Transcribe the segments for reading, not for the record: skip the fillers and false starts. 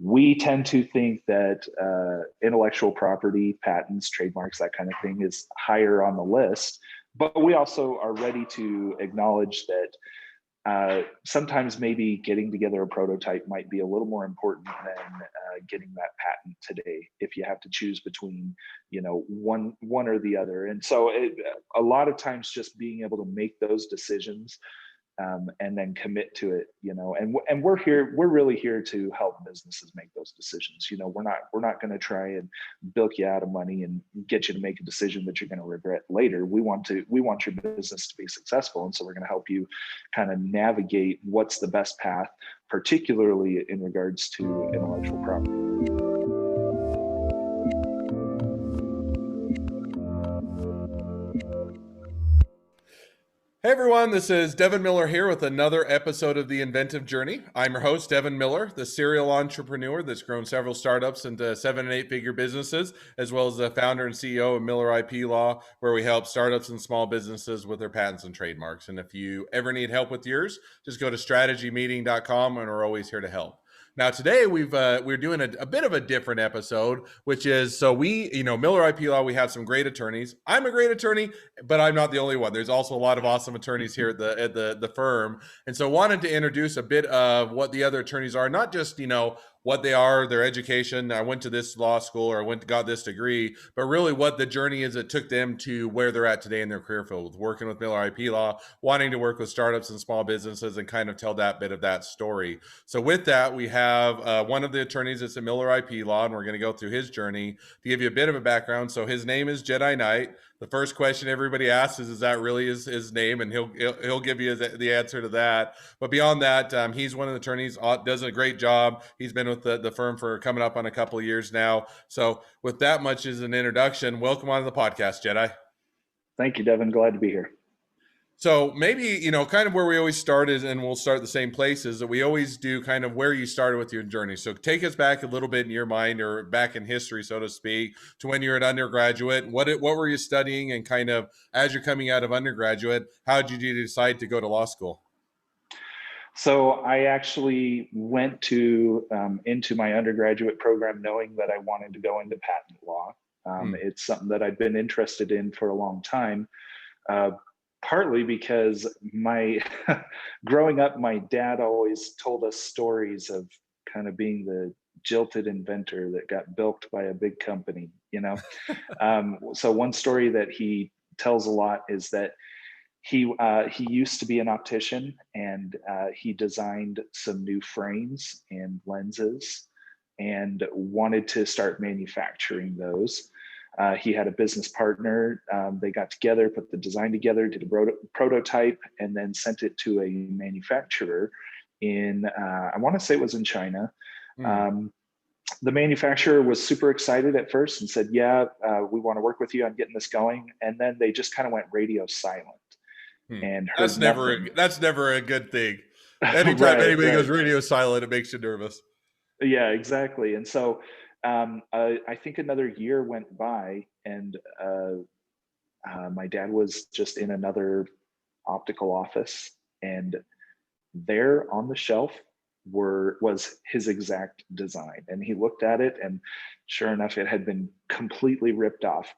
we tend to think that intellectual property, patents, trademarks, that kind of thing is higher on the list. But we also are ready to acknowledge that sometimes maybe getting together a prototype might be a little more important than getting that patent today, if you have to choose between, one or the other. And so a lot of times just being able to make those decisions and then commit to it, and we're really here to help businesses make those decisions. We're not going to try and bilk you out of money and get you to make a decision that you're going to regret later. We want your business to be successful. And so we're going to help you kind of navigate what's the best path, particularly in regards to intellectual property. Hey everyone, this is Devin Miller here with another episode of the Inventive Journey. I'm your host, Devin Miller, the serial entrepreneur that's grown several startups into 7- and 8-figure businesses, as well as the founder and CEO of Miller IP Law, where we help startups and small businesses with their patents and trademarks. And if you ever need help with yours, just go to strategymeeting.com and we're always here to help. Now today we're doing a bit of a different episode, which is, so Miller IP Law, we have some great attorneys. I'm a great attorney, but I'm not the only one. There's also a lot of awesome attorneys here at the firm. And so wanted to introduce a bit of what the other attorneys are, not just, what they are, their education. I went to this law school or got this degree, but really what the journey is that took them to where they're at today in their career field, working with Miller IP Law, wanting to work with startups and small businesses and kind of tell that bit of that story. So with that, we have one of the attorneys that's at Miller IP Law, and we're going to go through his journey to give you a bit of a background. So his name is Jedi Knight. The first question everybody asks is that really his name? And he'll give you the answer to that. But beyond that, he's one of the attorneys, does a great job. He's been with the firm for coming up on a couple of years now. So with that much as an introduction, welcome on to the podcast, Jedi. Thank you, Devin. Glad to be here. So maybe, kind of where we always start is, and we'll start the same place, is that we always do kind of where you started with your journey. So take us back a little bit in your mind, or back in history, so to speak, to when you're an undergraduate. What were you studying? And kind of as you're coming out of undergraduate, how did you decide to go to law school? So I actually went into my undergraduate program knowing that I wanted to go into patent law. It's something that I've been interested in for a long time. Partly because growing up, my dad always told us stories of kind of being the jilted inventor that got bilked by a big company, So one story that he tells a lot is that he used to be an optician, and he designed some new frames and lenses and wanted to start manufacturing those. He had a business partner. They got together, put the design together, did a prototype, and then sent it to a manufacturer in, I want to say it was in China. The manufacturer was super excited at first and said, yeah, we want to work with you on getting this going. And then they just kind of went radio silent. And that's never a good thing. Anytime anybody goes radio silent, it makes you nervous. Yeah, exactly. And so I think another year went by, and my dad was just in another optical office, and there on the shelf was his exact design. And he looked at it, and sure enough, it had been completely ripped off.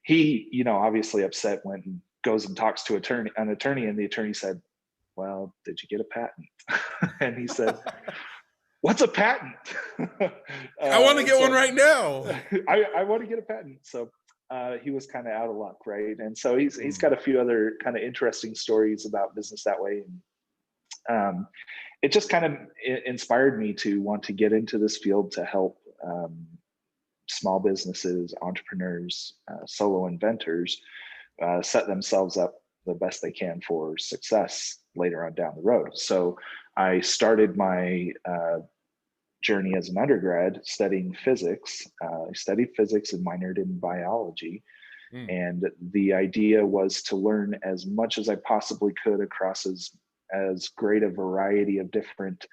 He, obviously upset, went and goes and talks to an attorney, and the attorney said, well, did you get a patent? And he said, what's a patent? I want to get one right now. I want to get a patent. So he was kind of out of luck, right? And so he's got a few other kind of interesting stories about business that way. And it just kind of inspired me to want to get into this field to help small businesses, entrepreneurs, solo inventors set themselves up the best they can for success later on down the road. So I started my journey as an undergrad studying physics. I studied physics and minored in biology. And the idea was to learn as much as I possibly could across as great a variety of different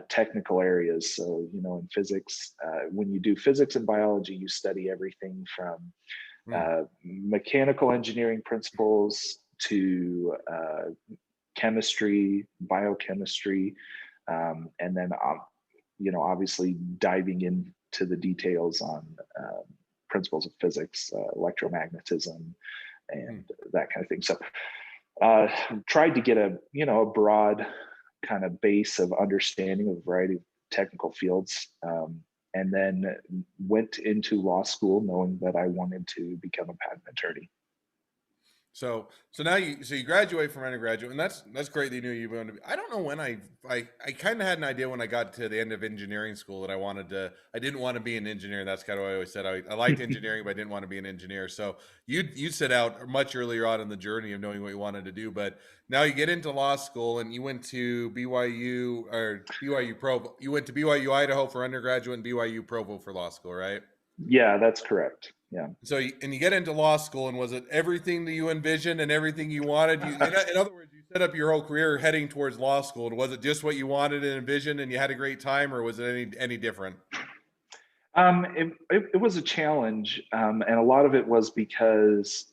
technical areas. So, in physics, when you do physics and biology, you study everything from mechanical engineering principles to chemistry, biochemistry, and then obviously diving into the details on principles of physics, electromagnetism, and that kind of thing. So tried to get a broad kind of base of understanding of a variety of technical fields, and then went into law school knowing that I wanted to become a patent attorney. So now you graduate from undergraduate, and that's great that you knew you wanted to be. I don't know when I kind of had an idea when I got to the end of engineering school that I didn't want to be an engineer. That's kind of what I always said. I liked engineering, but I didn't want to be an engineer. So you set out much earlier on in the journey of knowing what you wanted to do. But now you get into law school, and you went to BYU or BYU Provo. You went to BYU Idaho for undergraduate and BYU Provo for law school, right? Yeah, that's correct. Yeah. So, and you get into law school, and was it everything that you envisioned and everything you wanted? In other words, you set up your whole career heading towards law school. And was it just what you wanted and envisioned, and you had a great time, or was it any different? It was a challenge, and a lot of it was because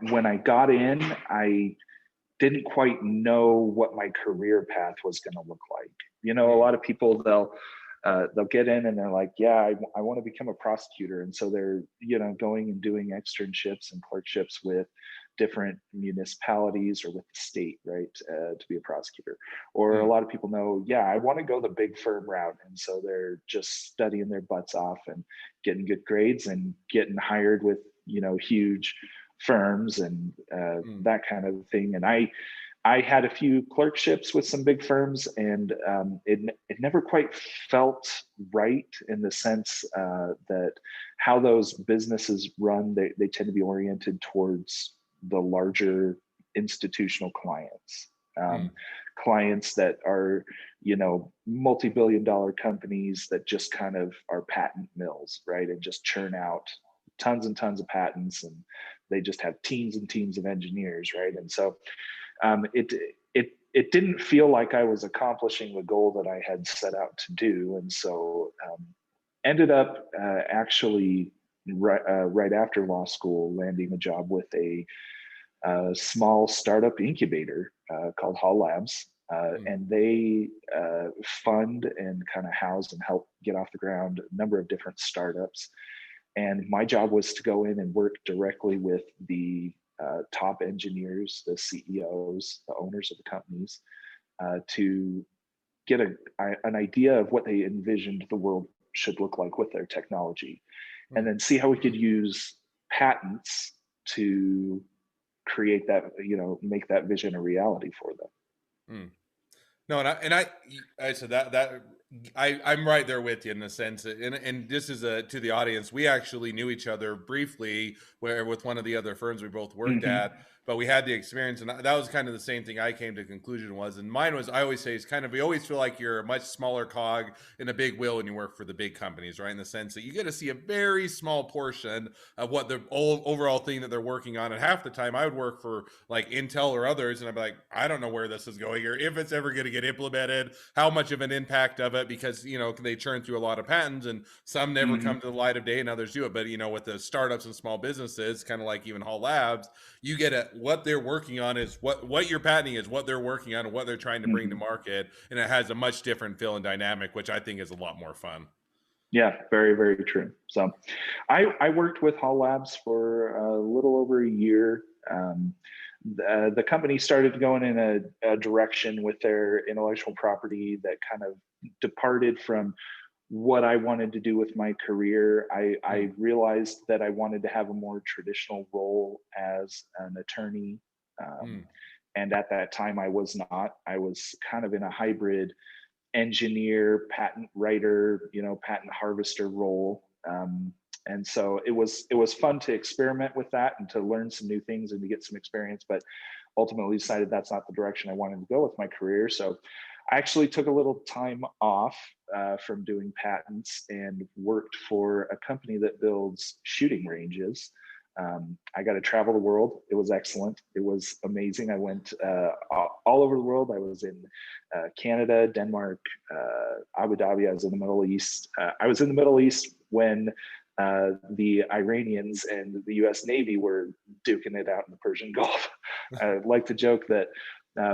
when I got in, I didn't quite know what my career path was going to look like. A lot of people, they'll get in and they're like, yeah, I want to become a prosecutor. And so they're, going and doing externships and clerkships with different municipalities or with the state, right, to be a prosecutor. Or a lot of people know, yeah, I want to go the big firm route. And so they're just studying their butts off and getting good grades and getting hired with, huge firms and that kind of thing. And I had a few clerkships with some big firms, and it never quite felt right in the sense that how those businesses run, they tend to be oriented towards the larger institutional clients, clients that are, multi-billion-dollar companies that just kind of are patent mills, right, and just churn out tons and tons of patents, and they just have teams and teams of engineers, right, and so it didn't feel like I was accomplishing the goal that I had set out to do, and so ended up actually right after law school landing a job with a small startup incubator called Hall Labs, and they fund and kind of house and help get off the ground a number of different startups. And my job was to go in and work directly with the top engineers, the CEOs, the owners of the companies, to get an idea of what they envisioned the world should look like with their technology, and then see how we could use patents to create that, make that vision a reality for them. No, I said that I'm right there with you in the sense, and this is to the audience. We actually knew each other briefly, where with one of the other firms we both worked at, but we had the experience, and that was kind of the same thing I came to conclusion was, and mine was, I always say, it's kind of, we always feel like you're a much smaller cog in a big wheel when you work for the big companies, right? In the sense that you get to see a very small portion of what the overall thing that they're working on, and half the time I would work for like Intel or others, and I'd be like, I don't know where this is going, or if it's ever going to get implemented, how much of an impact of it, because they churn through a lot of patents, and some never come to the light of day, and others do it. But with the startups and small businesses, kind of like even Hall Labs, you get what they're working on is what you're patenting is what they're working on and what they're trying to bring to market, and it has a much different feel and dynamic, which I think is a lot more fun. Yeah, very, very true. So I worked with Hall Labs for a little over a year. The company started going in a direction with their intellectual property that kind of departed from what I wanted to do with my career. I realized that I wanted to have a more traditional role as an attorney. And at that time, I was not. I was kind of in a hybrid engineer, patent writer, patent harvester role. And so it was fun to experiment with that and to learn some new things and to get some experience, but ultimately decided that's not the direction I wanted to go with my career. So I actually took a little time off from doing patents and worked for a company that builds shooting ranges. I got to travel the world. It was excellent. It was amazing. I went all over the world. I was in Canada, Denmark, Abu Dhabi. I was in the Middle East. I was in the Middle East when the Iranians and the US Navy were duking it out in the Persian Gulf. I like to joke that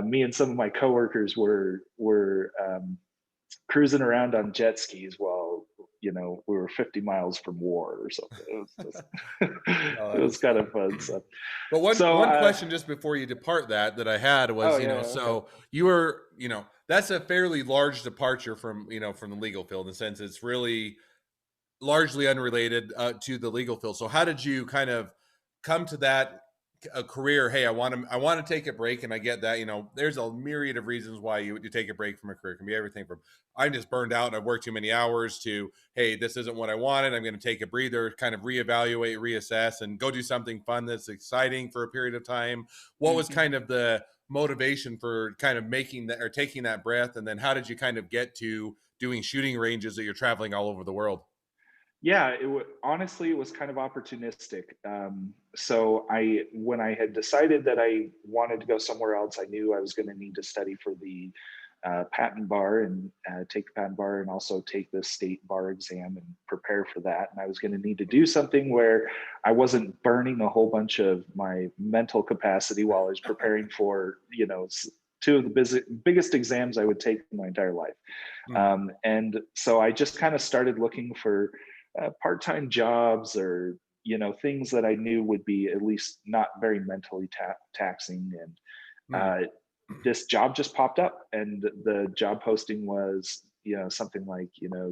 me and some of my coworkers were cruising around on jet skis while we were 50 miles from war or something. It was just Oh, it that was is kind fun. of fun. So But one so one question just before you depart that I had oh was, yeah, okay. so you were, that's a fairly large departure from, from the legal field in the sense it's really largely unrelated to the legal field. So how did you kind of come to that a career? Hey, I want to take a break, and I get that. There's a myriad of reasons why you take a break from a career. It can be everything from I'm just burned out and I've worked too many hours to hey, this isn't what I wanted. I'm going to take a breather, kind of reevaluate, reassess, and go do something fun that's exciting for a period of time. What was Mhm. kind of the motivation for kind of making that or taking that breath, and then how did you kind of get to doing shooting ranges that you're traveling all over the world? Yeah, honestly, it was kind of opportunistic. So when I had decided that I wanted to go somewhere else, I knew I was going to need to study for the patent bar and take the patent bar and also take the state bar exam and prepare for that. And I was going to need to do something where I wasn't burning a whole bunch of my mental capacity while I was preparing for, two of the biggest exams I would take in my entire life. Mm, And so I just kind of started looking for part-time jobs or things that I knew would be at least not very mentally taxing. And mm. this job just popped up, and the job posting was something like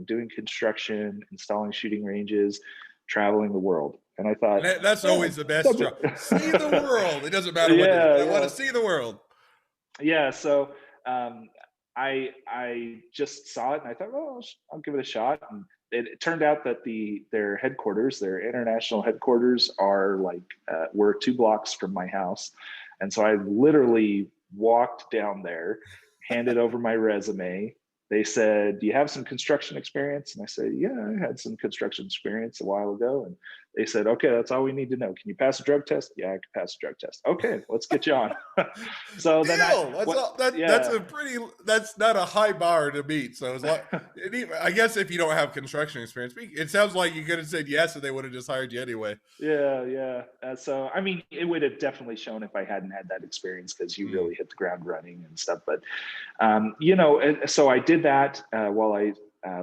doing construction, installing shooting ranges, traveling the world. And I thought, And that's yeah, always the best that'd job. See the world. It doesn't matter what it is. yeah, I want to yeah, see the world. yeah. So I just saw it and I thought, well, I'll give it a shot. And it turned out that their headquarters, their international headquarters, are like were 2 blocks from my house, and so I literally walked down there, handed over my resume. They said, "Do you have some construction experience?" And I said, "Yeah, I had some construction experience a while ago." And they said, "Okay, that's all we need to know. Can you pass a drug test?" "Yeah, I can pass a drug test." "Okay, let's get you on." So then I Deal. That's what? all, that's Yeah. a pretty. That's not a high bar to meet. So it's like, I guess if you don't have construction experience, it sounds like you could have said yes, and they would have just hired you anyway. Yeah, yeah. So, I mean, it would have definitely shown if I hadn't had that experience because you Mm, really hit the ground running and stuff. But, so I did that while I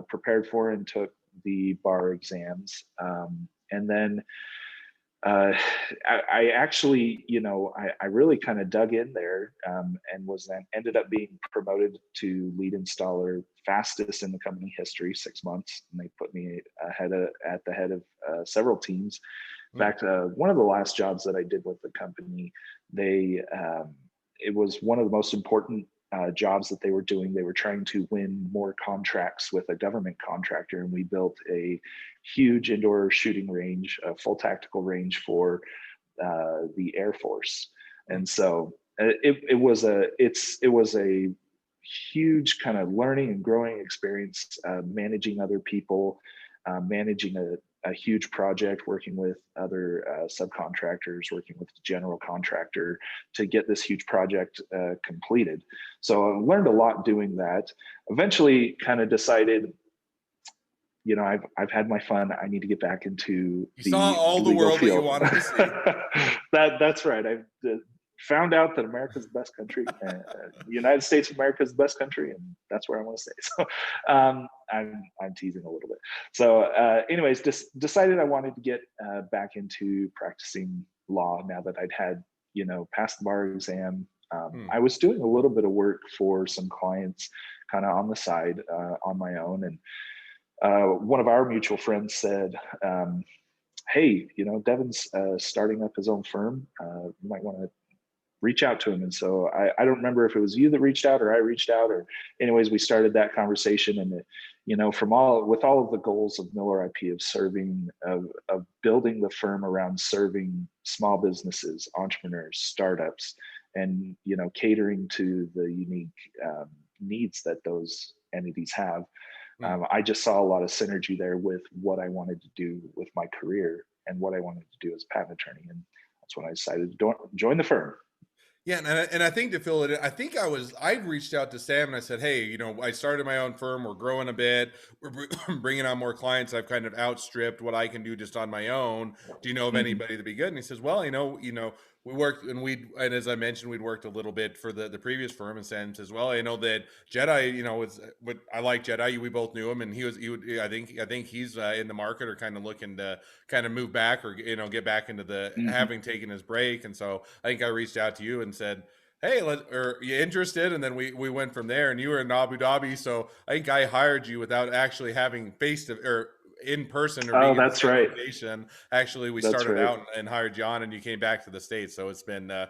prepared for and took the bar exams. And then I actually, I really kind of dug in there and was then ended up being promoted to lead installer fastest in the company history, 6 months. And they put me at the head of several teams. In mm, fact, one of the last jobs that I did with the company, it was one of the most important jobs that they were doing. They were trying to win more contracts with a government contractor, and we built a huge indoor shooting range, a full tactical range for the Air Force. mm. And so it was a huge kind of learning and growing experience, managing other people, managing a huge project, working with other subcontractors, working with the general contractor to get this huge project completed. So I learned a lot doing that. Eventually, kind of decided, I've had my fun. I need to get back into You saw the all the legal world that you field. wanted to see. That's right. I've found out that America's the best country. The United States of America is the best country, and that's where I want to stay. So I'm teasing a little bit. So, anyways, just decided I wanted to get back into practicing law now that I'd had passed the bar exam. Mm, I was doing a little bit of work for some clients, kind of on the side, on my own, and one of our mutual friends said, "Hey, Devin's starting up his own firm. You might want to reach out to him." And so I don't remember if it was you that reached out or I reached out, or anyways, we started that conversation. And from with all of the goals of Miller IP of serving, of building the firm around serving small businesses, entrepreneurs, startups, and catering to the unique needs that those entities have. mm. I just saw a lot of synergy there with what I wanted to do with my career and what I wanted to do as a patent attorney. And that's when I decided to join the firm. Yeah, and I think to fill it in, I think I reached out to Sam and I said, hey, I started my own firm. We're growing a bit. We're bringing on more clients. I've kind of outstripped what I can do just on my own. Do you know of Mhm. anybody to be good? And he says, well, we worked, and as I mentioned, we'd worked a little bit for the previous firm in sense as well. I know that Jedi, was what I like Jedi. We both knew him, and he would. I think he's in the market or kind of looking to kind of move back or get back into the Hmm. having taken his break. And so I think I reached out to you and said, "Hey, are you interested?" And then we went from there. And you were in Abu Dhabi, so I think I hired you without actually having faced or in person or Oh, being in the that's same right. location. Actually, we That's started right. out and hired you on, and you came back to the States. So it's been a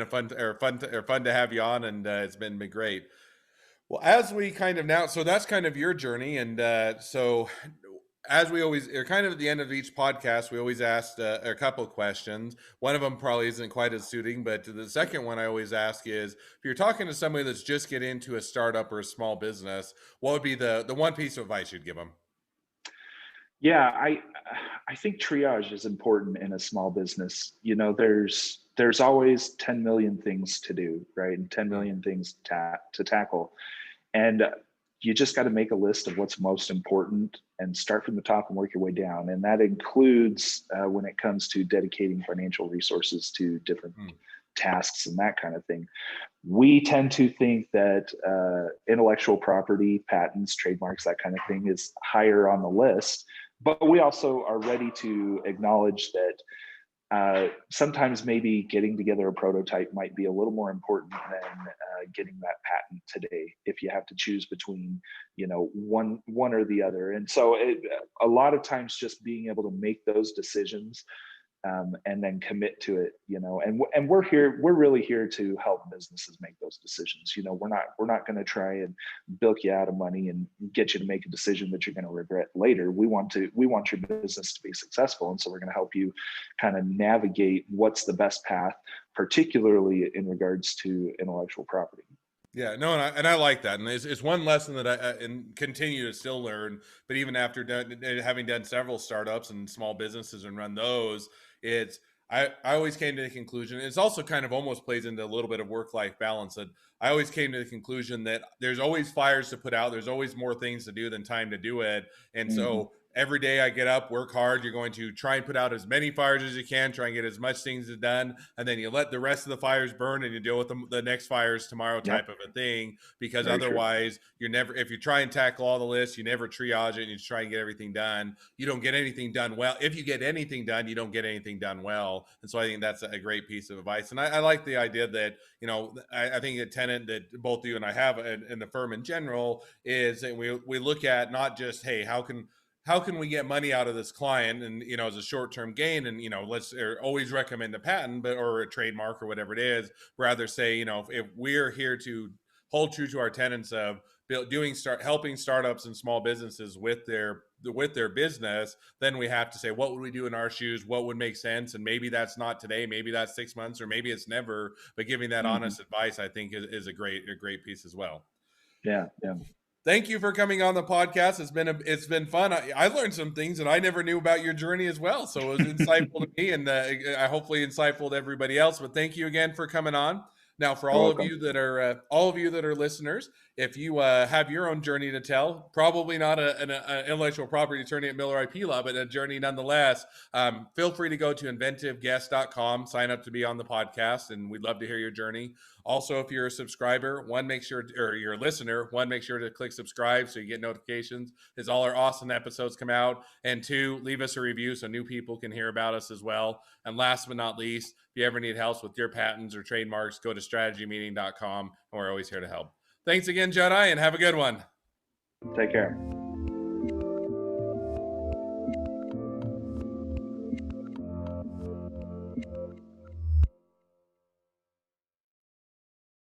fun to have you on, and it's been great. Well, as we kind of now, so that's kind of your journey, and so as we always are kind of at the end of each podcast, we always ask a couple questions. One of them probably isn't quite as suiting, but the second one I always ask is, if you're talking to somebody that's just getting into a startup or a small business, what would be the one piece of advice you'd give them? Yeah, I think triage is important in a small business. There's always 10 million things to do, right? And 10 Mm, million things to tackle. And you just got to make a list of what's most important and start from the top and work your way down. And that includes when it comes to dedicating financial resources to different mm, tasks and that kind of thing. We tend to think that intellectual property, patents, trademarks, that kind of thing is higher on the list. But we also are ready to acknowledge that sometimes maybe getting together a prototype might be a little more important than getting that patent today. If you have to choose between, one or the other, and so a lot of times just being able to make those decisions and then commit to it, and we're really here to help businesses make those decisions. We're not going to try and bilk you out of money and get you to make a decision that you're going to regret later. We want your business to be successful, and so we're going to help you kind of navigate what's the best path, particularly in regards to intellectual property. yeah, no, and I like that, and it's one lesson that I and continue to still learn. But even after having done several startups and small businesses and run those, it's I always came to the conclusion. It's also kind of almost plays into a little bit of work life balance. And I always came to the conclusion that there's always fires to put out. There's always more things to do than time to do it. And Hmm. so every day I get up, work hard. You're going to try and put out as many fires as you can, try and get as much things done, and then you let the rest of the fires burn and you deal with the next fires tomorrow, Yep. type of a thing. Because Very true. otherwise, you're never, if you try and tackle all the lists, you never triage it and you try and get everything done. You don't get anything done well. If you get anything done, you don't get anything done well. And so I think that's a great piece of advice. And I like the idea that, I think a tenant that both you and I have in the firm in general is that we look at not just, hey, how can we get money out of this client, and as a short-term gain, and let's always recommend a patent but or a trademark or whatever it is. Rather say, if we're here to hold true to our tenets of helping startups and small businesses with their business, then we have to say, what would we do in our shoes, what would make sense, and maybe that's not today, maybe that's 6 months, or maybe it's never. But giving that Hmm. honest advice, I think, is a great piece as well. Yeah, yeah. Thank you for coming on the podcast. It's been fun. I learned some things that I never knew about your journey as well. So it was insightful to me, and I hopefully insightful to everybody else. But thank you again for coming on. Now, for You're welcome. all of you that are listeners, if you have your own journey to tell, probably not an intellectual property attorney at Miller IP Law, but a journey nonetheless, feel free to go to inventiveguest.com, sign up to be on the podcast, and we'd love to hear your journey. Also, if you're a subscriber, or you're a listener, make sure to click subscribe so you get notifications as all our awesome episodes come out. And two, leave us a review so new people can hear about us as well. And last but not least, if you ever need help with your patents or trademarks, go to strategymeeting.com, and we're always here to help. Thanks again, Jedi, and have a good one. Take care.